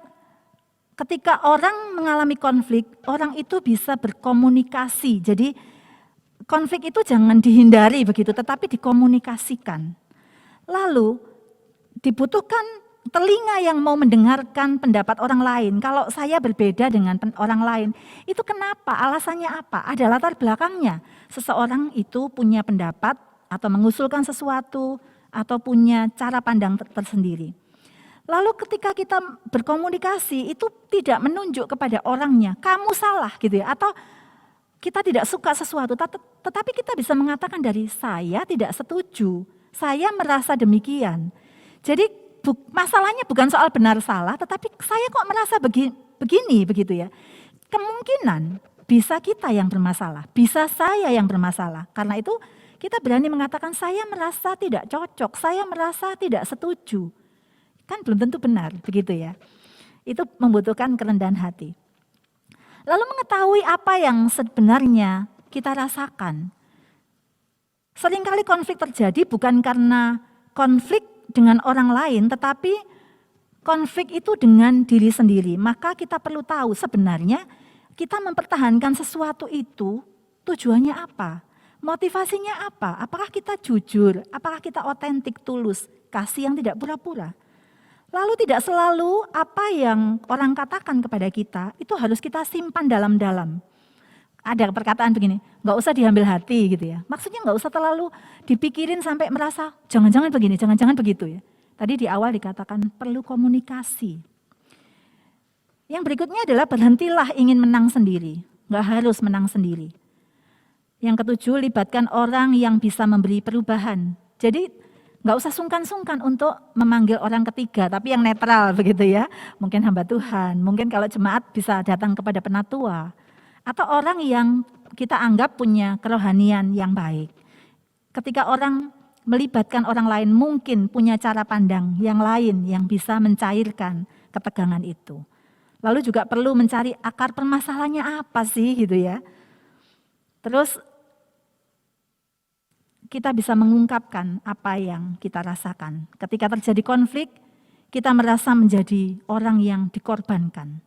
ketika orang mengalami konflik, orang itu bisa berkomunikasi. Jadi konflik itu jangan dihindari begitu, tetapi dikomunikasikan. Lalu dibutuhkan telinga yang mau mendengarkan pendapat orang lain. Kalau saya berbeda dengan orang lain, itu kenapa? Alasannya apa? Ada latar belakangnya. Seseorang itu punya pendapat atau mengusulkan sesuatu atau punya cara pandang tersendiri. Lalu ketika kita berkomunikasi itu tidak menunjuk kepada orangnya, kamu salah gitu ya, atau kita tidak suka sesuatu, tetapi kita bisa mengatakan dari saya tidak setuju, saya merasa demikian. Jadi masalahnya bukan soal benar salah, tetapi saya kok merasa begini begitu ya. Kemungkinan bisa kita yang bermasalah, bisa saya yang bermasalah. Karena itu kita berani mengatakan saya merasa tidak cocok, saya merasa tidak setuju. Kan belum tentu benar begitu ya. Itu membutuhkan kerendahan hati. Lalu mengetahui apa yang sebenarnya kita rasakan. Seringkali konflik terjadi bukan karena konflik dengan orang lain, tetapi konflik itu dengan diri sendiri. Maka kita perlu tahu sebenarnya kita mempertahankan sesuatu itu tujuannya apa? Motivasinya apa? Apakah kita jujur? Apakah kita otentik, tulus, kasih yang tidak pura-pura? Lalu tidak selalu apa yang orang katakan kepada kita itu harus kita simpan dalam-dalam. Ada perkataan begini, nggak usah diambil hati gitu ya. Maksudnya nggak usah terlalu dipikirin sampai merasa jangan-jangan begini, jangan-jangan begitu ya. Tadi di awal dikatakan perlu komunikasi. Yang berikutnya adalah berhentilah ingin menang sendiri. Nggak harus menang sendiri. Yang ketujuh, libatkan orang yang bisa memberi perubahan. Jadi nggak usah sungkan-sungkan untuk memanggil orang ketiga, tapi yang netral begitu ya. Mungkin hamba Tuhan, mungkin kalau jemaat bisa datang kepada penatua. Atau orang yang kita anggap punya kerohanian yang baik. Ketika orang melibatkan orang lain mungkin punya cara pandang yang lain yang bisa mencairkan ketegangan itu. Lalu juga perlu mencari akar permasalahannya apa sih gitu ya. Terus kita bisa mengungkapkan apa yang kita rasakan. Ketika terjadi konflik, kita merasa menjadi orang yang dikorbankan.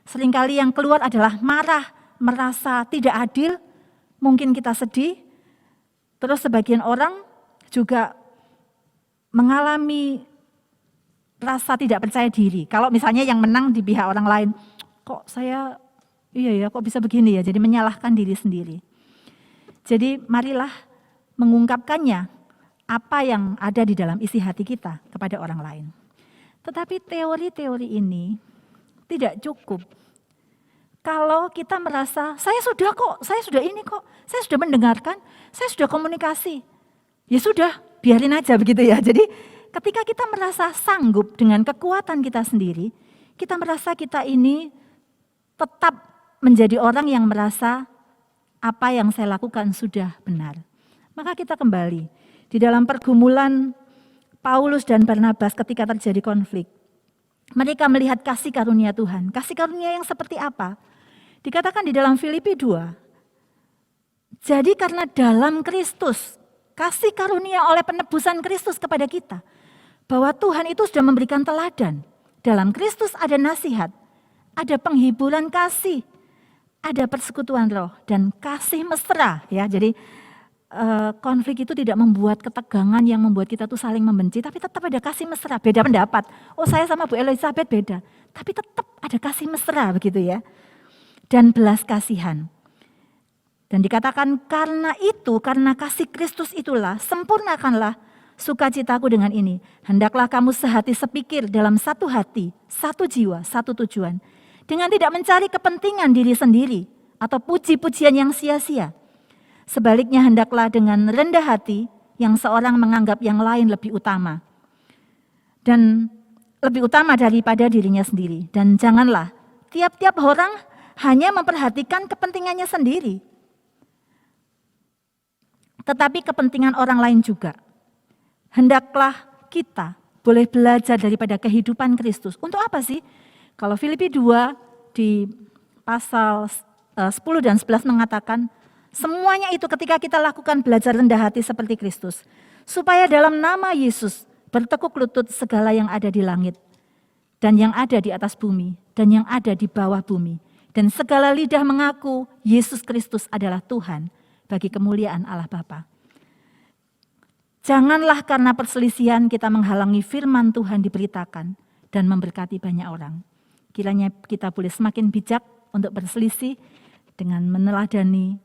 Seringkali yang keluar adalah marah, merasa tidak adil, mungkin kita sedih. Terus sebagian orang juga mengalami rasa tidak percaya diri. Kalau misalnya yang menang di pihak orang lain, kok saya, iya ya kok bisa begini ya, jadi menyalahkan diri sendiri. Jadi marilah mengungkapkannya apa yang ada di dalam isi hati kita kepada orang lain. Tetapi teori-teori ini tidak cukup. Kalau kita merasa, saya sudah ini kok, saya sudah mendengarkan, saya sudah komunikasi. Ya sudah, biarin aja begitu ya. Jadi ketika kita merasa sanggup dengan kekuatan kita sendiri, kita merasa kita ini tetap menjadi orang yang merasa apa yang saya lakukan sudah benar. Maka kita kembali di dalam pergumulan Paulus dan Barnabas ketika terjadi konflik. Mereka melihat kasih karunia Tuhan. Kasih karunia yang seperti apa? Dikatakan di dalam Filipi 2. Jadi karena dalam Kristus, kasih karunia oleh penebusan Kristus kepada kita. Bahwa Tuhan itu sudah memberikan teladan. Dalam Kristus ada nasihat, ada penghiburan kasih, ada persekutuan roh, dan kasih mesra. Ya, jadi konflik itu tidak membuat ketegangan yang membuat kita tuh saling membenci, tapi tetap ada kasih mesra. Beda pendapat, oh saya sama Bu Elizabeth beda, tapi tetap ada kasih mesra begitu ya. Dan belas kasihan. Dan dikatakan karena itu, karena kasih Kristus itulah, sempurnakanlah sukacitaku dengan ini. Hendaklah kamu sehati sepikir dalam satu hati, satu jiwa, satu tujuan. Dengan tidak mencari kepentingan diri sendiri atau puji-pujian yang sia-sia. Sebaliknya hendaklah dengan rendah hati yang seorang menganggap yang lain lebih utama. Dan lebih utama daripada dirinya sendiri. Dan janganlah tiap-tiap orang hanya memperhatikan kepentingannya sendiri. Tetapi kepentingan orang lain juga. Hendaklah kita boleh belajar daripada kehidupan Kristus. Untuk apa sih? Kalau Filipi 2 di pasal 10 dan 11 mengatakan, semuanya itu ketika kita lakukan belajar rendah hati seperti Kristus. Supaya dalam nama Yesus bertekuk lutut segala yang ada di langit. Dan yang ada di atas bumi. Dan yang ada di bawah bumi. Dan segala lidah mengaku Yesus Kristus adalah Tuhan bagi kemuliaan Allah Bapa. Janganlah karena perselisihan kita menghalangi firman Tuhan diberitakan dan memberkati banyak orang. Kiranya kita boleh semakin bijak untuk berselisih dengan meneladani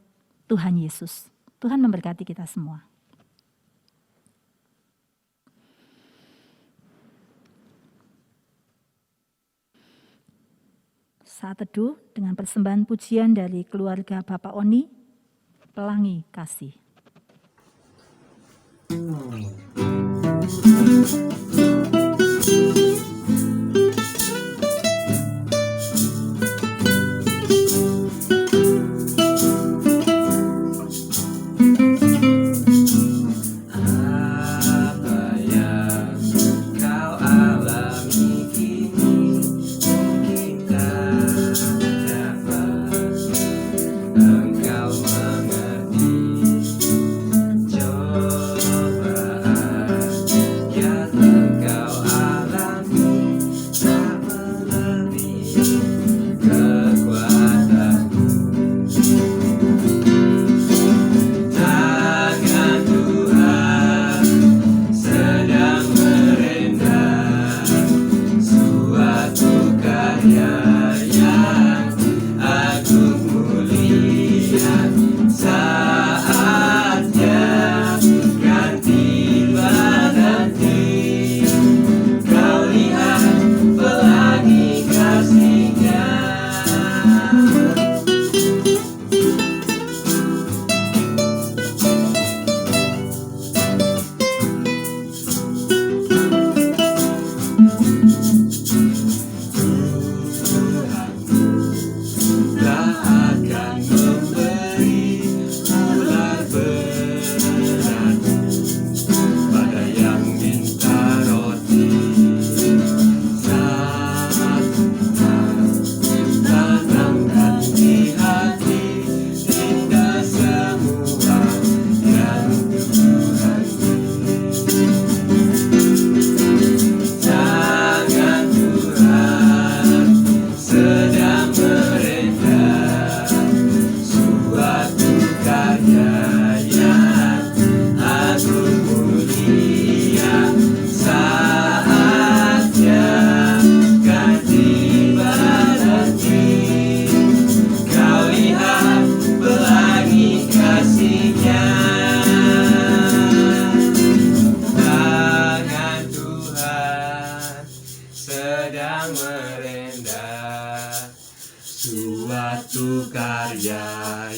Tuhan Yesus. Tuhan memberkati kita semua. Saat teduh dengan persembahan pujian dari keluarga Bapak Oni, Pelangi Kasih. Cobaan yang yang merendah. Suatu karya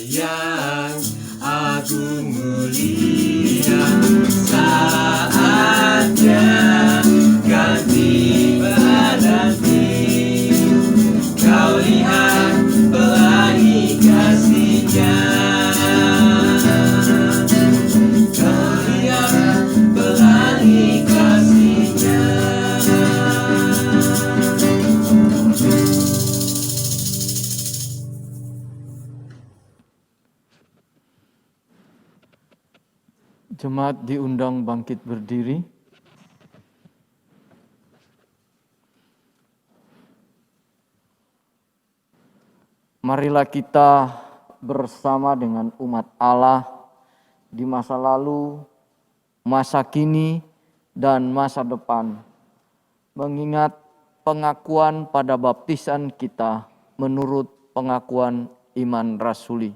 yang agung mulia, saatnya ganti berarti. Kau lihat pelangi kasihnya, kau lihat pelangi kasihnya. Jemaat diundang bangkit berdiri. Marilah kita bersama dengan umat Allah di masa lalu, masa kini, dan masa depan, mengingat pengakuan pada baptisan kita menurut pengakuan iman rasuli.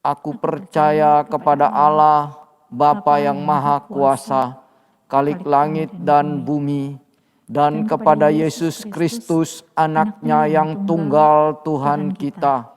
Aku percaya kepada Allah, Bapa yang Maha Kuasa, Khalik langit dan bumi, dan kepada Yesus Kristus, Anak-Nya yang tunggal Tuhan kita,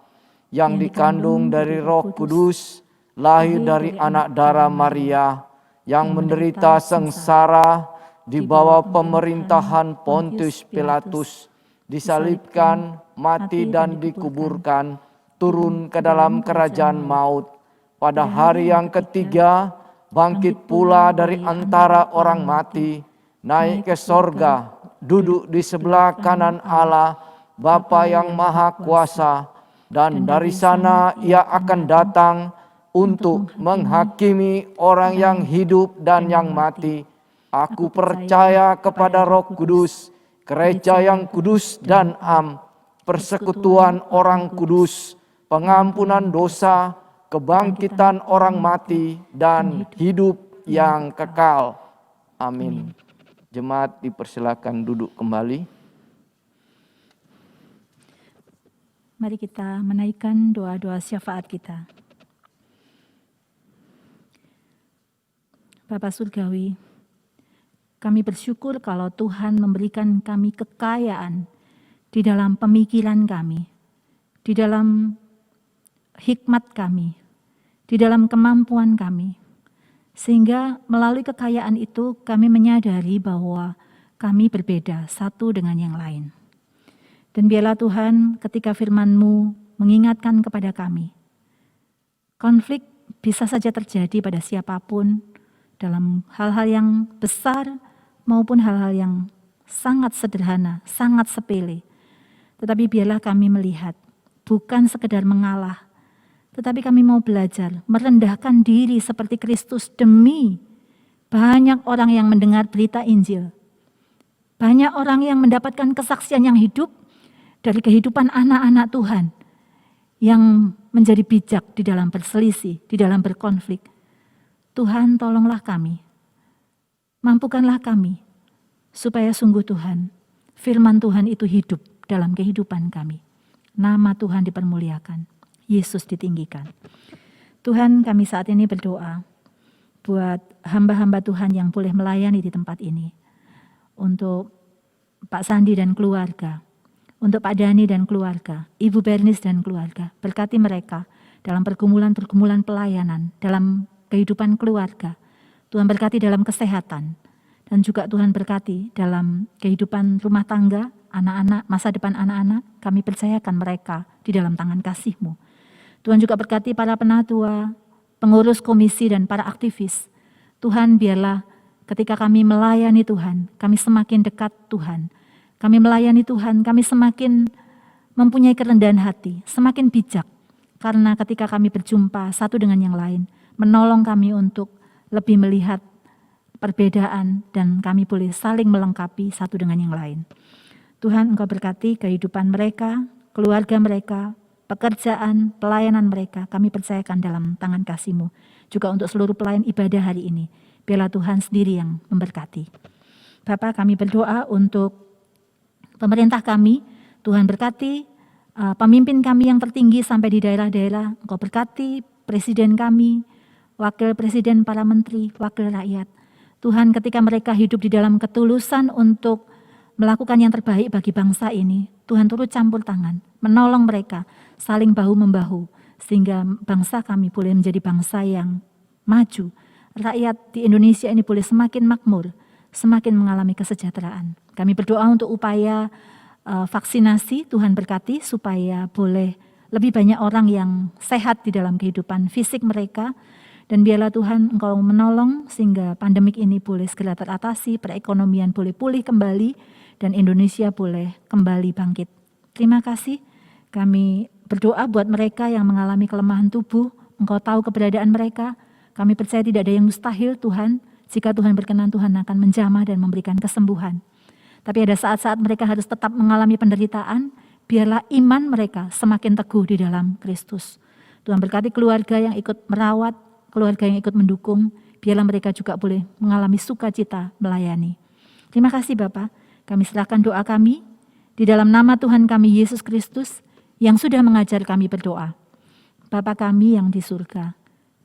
yang dikandung dari Roh Kudus, lahir dari anak darah Maria, yang menderita sengsara di bawah pemerintahan Pontius Pilatus, disalibkan, mati dan dikuburkan, turun ke dalam kerajaan maut. Pada hari yang ketiga, bangkit pula dari antara orang mati, naik ke sorga, duduk di sebelah kanan Allah, Bapa yang Maha Kuasa, dan dari sana Ia akan datang untuk menghakimi orang yang hidup dan yang mati. Aku percaya kepada Roh Kudus, gereja yang kudus dan am, persekutuan orang kudus, pengampunan dosa, kebangkitan orang mati, dan hidup yang kekal. Amin. Jemaat dipersilakan duduk kembali. Mari kita menaikkan doa-doa syafaat kita. Bapa Surgawi, kami bersyukur kalau Tuhan memberikan kami kekayaan di dalam pemikiran kami, di dalam hikmat kami, di dalam kemampuan kami. Sehingga melalui kekayaan itu kami menyadari bahwa kami berbeda satu dengan yang lain. Dan biarlah Tuhan ketika firman-Mu mengingatkan kepada kami, konflik bisa saja terjadi pada siapapun dalam hal-hal yang besar maupun hal-hal yang sangat sederhana, sangat sepele. Tetapi biarlah kami melihat, bukan sekedar mengalah, tetapi kami mau belajar merendahkan diri seperti Kristus demi banyak orang yang mendengar berita Injil. Banyak orang yang mendapatkan kesaksian yang hidup dari kehidupan anak-anak Tuhan yang menjadi bijak di dalam berselisih, di dalam berkonflik. Tuhan, tolonglah kami, mampukanlah kami, supaya sungguh Tuhan, firman Tuhan itu hidup dalam kehidupan kami. Nama Tuhan dipermuliakan, Yesus ditinggikan. Tuhan, kami saat ini berdoa buat hamba-hamba Tuhan yang boleh melayani di tempat ini. Untuk Pak Sandi dan keluarga, untuk Pak Dani dan keluarga, Ibu Bernis dan keluarga. Berkati mereka dalam pergumulan-pergumulan pelayanan, dalam kehidupan keluarga. Tuhan berkati dalam kesehatan, dan juga Tuhan berkati dalam kehidupan rumah tangga, anak-anak, masa depan anak-anak. Kami percayakan mereka di dalam tangan kasih-Mu. Tuhan juga berkati para penatua, pengurus komisi dan para aktivis. Tuhan, biarlah ketika kami melayani Tuhan, kami semakin dekat Tuhan. Kami melayani Tuhan, kami semakin mempunyai kerendahan hati, semakin bijak. Karena ketika kami berjumpa satu dengan yang lain, menolong kami untuk lebih melihat perbedaan dan kami boleh saling melengkapi satu dengan yang lain. Tuhan, Engkau berkati kehidupan mereka, keluarga mereka, pekerjaan, pelayanan mereka, kami percayakan dalam tangan kasih-Mu. Juga untuk seluruh pelayan ibadah hari ini, biarlah Tuhan sendiri yang memberkati. Bapa, kami berdoa untuk pemerintah kami, Tuhan berkati pemimpin kami yang tertinggi sampai di daerah-daerah, Engkau berkati presiden kami, wakil presiden, para menteri, wakil rakyat. Tuhan, ketika mereka hidup di dalam ketulusan untuk melakukan yang terbaik bagi bangsa ini. Tuhan turut campur tangan, menolong mereka, saling bahu-membahu, sehingga bangsa kami boleh menjadi bangsa yang maju. Rakyat di Indonesia ini boleh semakin makmur, semakin mengalami kesejahteraan. Kami berdoa untuk upaya vaksinasi, Tuhan berkati supaya boleh lebih banyak orang yang sehat di dalam kehidupan fisik mereka. Dan biarlah Tuhan Engkau menolong sehingga pandemik ini boleh segera teratasi, perekonomian boleh pulih kembali, dan Indonesia boleh kembali bangkit. Terima kasih, kami berdoa buat mereka yang mengalami kelemahan tubuh, Engkau tahu keberadaan mereka, kami percaya tidak ada yang mustahil Tuhan, jika Tuhan berkenan Tuhan akan menjamah dan memberikan kesembuhan. Tapi ada saat-saat mereka harus tetap mengalami penderitaan, biarlah iman mereka semakin teguh di dalam Kristus. Tuhan berkati keluarga yang ikut merawat, keluarga yang ikut mendukung, biarlah mereka juga boleh mengalami sukacita melayani. Terima kasih Bapa, kami serahkan doa kami di dalam nama Tuhan kami Yesus Kristus yang sudah mengajar kami berdoa. Bapa kami yang di surga,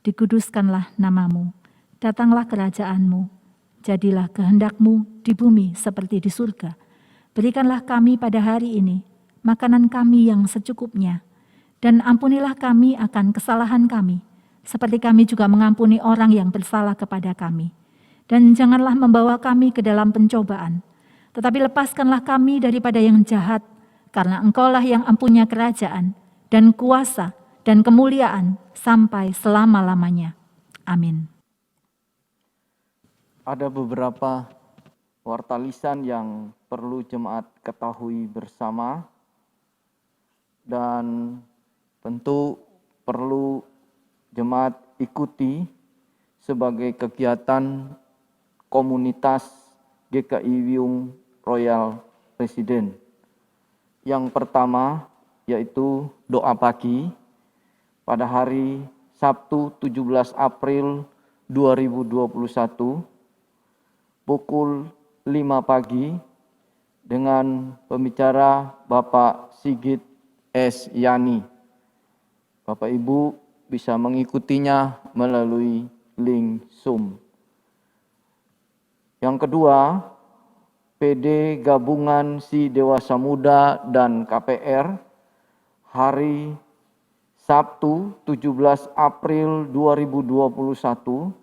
dikuduskanlah namamu, datanglah kerajaan-Mu, jadilah kehendak-Mu di bumi seperti di surga. Berikanlah kami pada hari ini makanan kami yang secukupnya, dan ampunilah kami akan kesalahan kami, seperti kami juga mengampuni orang yang bersalah kepada kami. Dan janganlah membawa kami ke dalam pencobaan, tetapi lepaskanlah kami daripada yang jahat, karena Engkaulah yang empunya kerajaan, dan kuasa, dan kemuliaan sampai selama-lamanya. Amin. Ada beberapa warta lisan yang perlu jemaat ketahui bersama, dan tentu perlu jemaat ikuti sebagai kegiatan komunitas GKI Wiyung Royal Presiden. Yang pertama yaitu doa pagi pada hari Sabtu 17 April 2021 pukul 5 pagi dengan pembicara Bapak Sigit S. Yani. Bapak Ibu bisa mengikutinya melalui link Zoom. Yang kedua, PD Gabungan Si Dewasa Muda dan KPR hari Sabtu 17 April 2021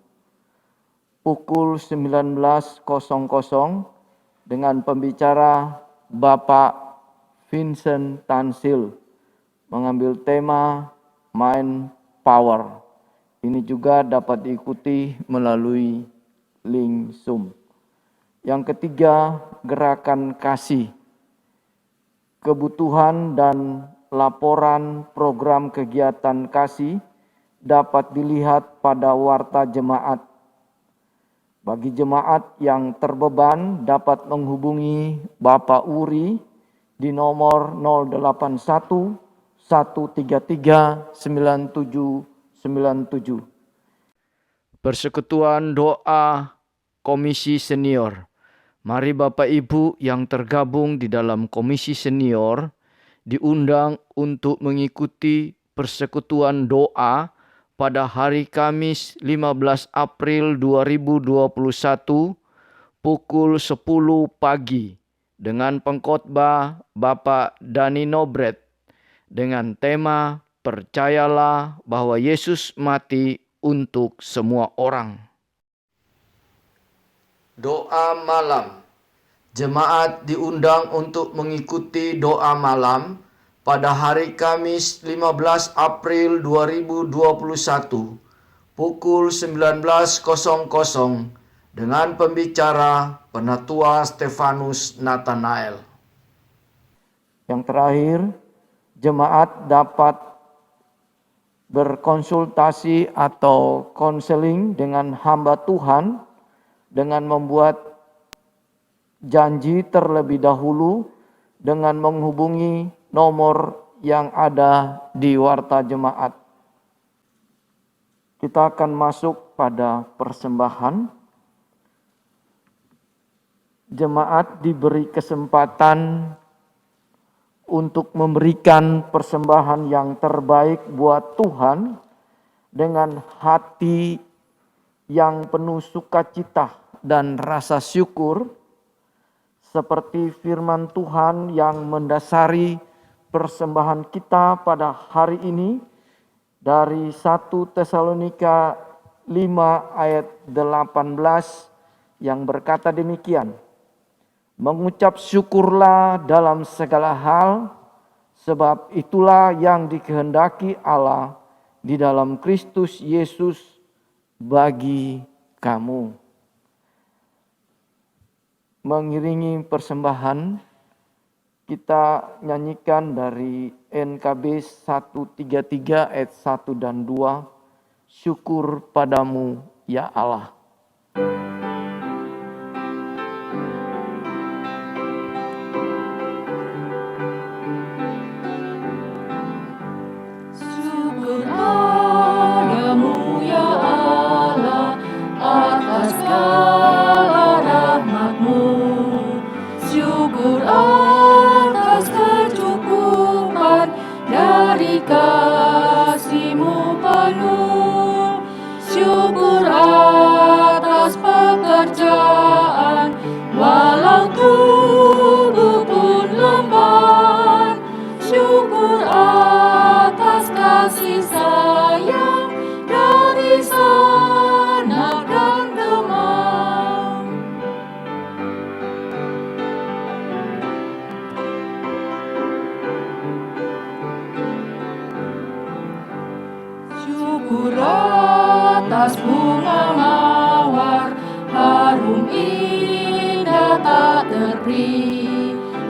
pukul 19.00 dengan pembicara Bapak Vincent Tansil mengambil tema Mind Power. Ini juga dapat diikuti melalui link Zoom. Yang ketiga, gerakan kasih. Kebutuhan dan laporan program kegiatan kasih dapat dilihat pada warta jemaat. Bagi jemaat yang terbeban dapat menghubungi Bapak Uri di nomor 081 133 9797. Persekutuan Doa Komisi Senior. Mari Bapak Ibu yang tergabung di dalam Komisi Senior diundang untuk mengikuti persekutuan doa pada hari Kamis 15 April 2021 pukul 10 pagi dengan pengkhotbah Bapak Dani Nobret dengan tema Percayalah bahwa Yesus mati untuk semua orang. Doa malam. Jemaat diundang untuk mengikuti doa malam pada hari Kamis 15 April 2021 pukul 19.00 dengan pembicara Penatua Stefanus Nathanael. Yang terakhir, jemaat dapat berkonsultasi atau konseling dengan hamba Tuhan dengan membuat janji terlebih dahulu dengan menghubungi nomor yang ada di warta jemaat. Kita akan masuk pada persembahan. Jemaat diberi kesempatan untuk memberikan persembahan yang terbaik buat Tuhan dengan hati yang penuh sukacita dan rasa syukur, seperti firman Tuhan yang mendasari persembahan kita pada hari ini dari 1 Tesalonika 5 ayat 18 yang berkata demikian. Mengucap syukurlah dalam segala hal, sebab itulah yang dikehendaki Allah di dalam Kristus Yesus bagi kamu. Mengiringi persembahan, kita nyanyikan dari NKB 133 ayat 1 dan 2, syukur padamu ya Allah. Syukur padamu ya Allah atas segala rahmat-Mu. Syukur atas kecukupan dari kasih-Mu penuh. Syukur atas pekerjaan walau tubuh pun lemah. Syukur atas kasih sayang dari sanak dan teman. Syukur atas bunga mawar harum indah tak teri.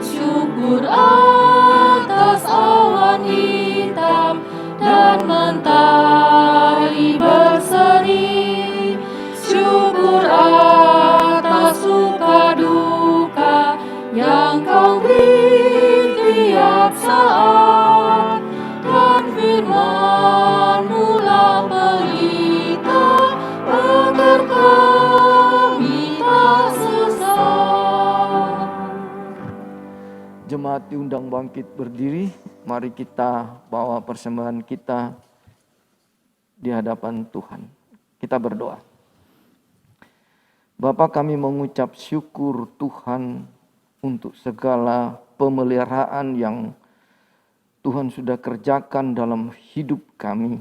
Syukur atas awan hitam dan mentari berseri. Syukur atas suka duka yang Kau beri tiap saat, dan firman-Mu lah pelita agar kami tak sesat. Jemaat diundang bangkit berdiri, mari kita bawa persembahan kita di hadapan Tuhan. Kita berdoa. Bapa, kami mengucap syukur Tuhan untuk segala pemeliharaan yang Tuhan sudah kerjakan dalam hidup kami.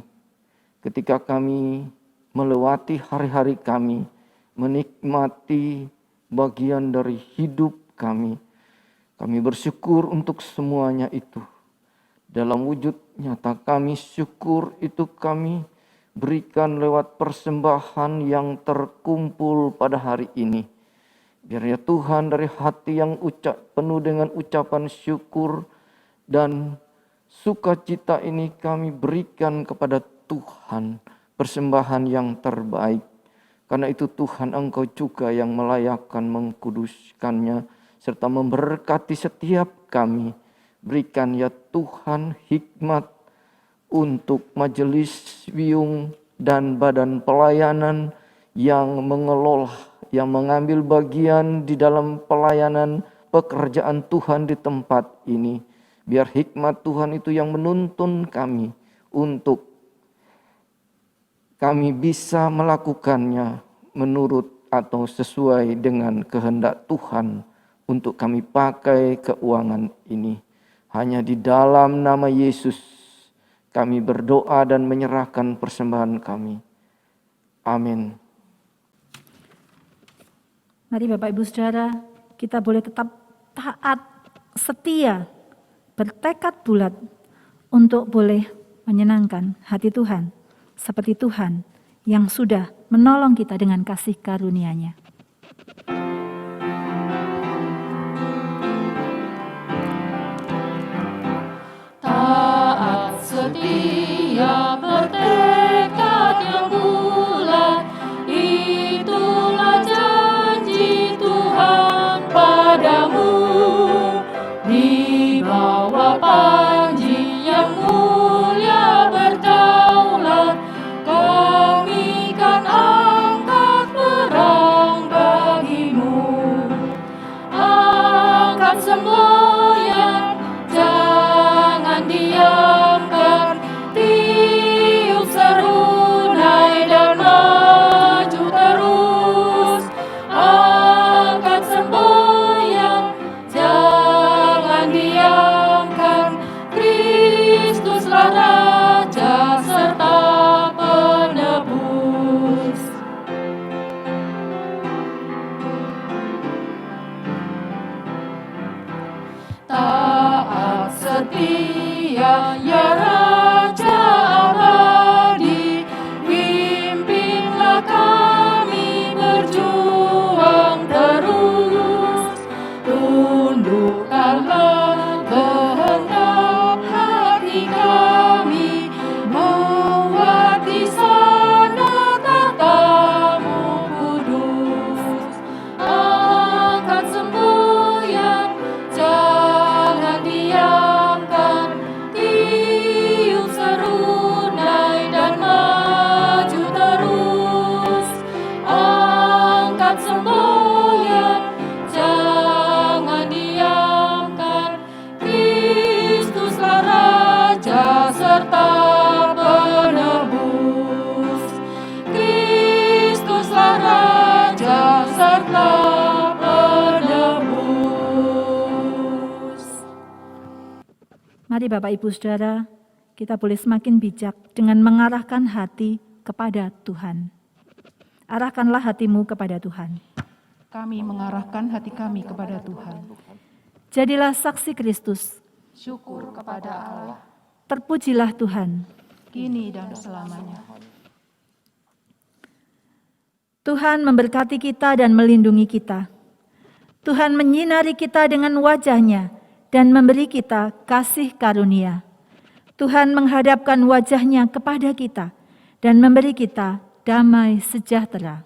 Ketika kami melewati hari-hari kami, menikmati bagian dari hidup kami, kami bersyukur untuk semuanya itu. Dalam wujud nyata kami, syukur itu kami berikan lewat persembahan yang terkumpul pada hari ini. Biar ya Tuhan, dari hati yang penuh dengan ucapan syukur dan sukacita ini kami berikan kepada Tuhan persembahan yang terbaik. Karena itu Tuhan, Engkau juga yang melayakkan, mengkuduskannya, serta memberkati setiap kami. Berikan ya Tuhan hikmat untuk majelis Wiyung dan badan pelayanan yang mengelola, yang mengambil bagian di dalam pelayanan pekerjaan Tuhan di tempat ini. Biar hikmat Tuhan itu yang menuntun kami untuk kami bisa melakukannya menurut atau sesuai dengan kehendak Tuhan untuk kami pakai keuangan ini. Hanya di dalam nama Yesus kami berdoa dan menyerahkan persembahan kami. Amin. Mari Bapak Ibu Saudara, kita boleh tetap taat, setia, bertekad bulat untuk boleh menyenangkan hati Tuhan, seperti Tuhan yang sudah menolong kita dengan kasih karunia-Nya. Taat, setia, bertekad yang bulat, itulah janji Tuhan padamu. Di bawah panji yang mulia berdaulat, kami kan angkat perang bagimu. taat setia, ya Raja abadi, pimpinlah kami berjuang terus. Tundukkanlah kehendak hati kami, buat di sana tahta-Mu kudus. Angkat semboyan, jangan diamkan, tiup serunai dan maju terus. Angkat semboyan, jangan diamkan, Kristuslah Raja serta penebus. Kristuslah Raja serta penebus. Mari Bapak Ibu Saudara, kita boleh semakin bijak dengan mengarahkan hati kepada Tuhan. Arahkanlah hatimu kepada Tuhan. Kami mengarahkan hati kami kepada Tuhan. Jadilah saksi Kristus. Syukur kepada Allah, Terpujilah Tuhan. kini dan selamanya. Tuhan memberkati kita dan melindungi kita. Tuhan menyinari kita dengan wajah-Nya dan memberi kita kasih karunia. Tuhan menghadapkan wajah-Nya kepada kita dan memberi kita damai sejahtera.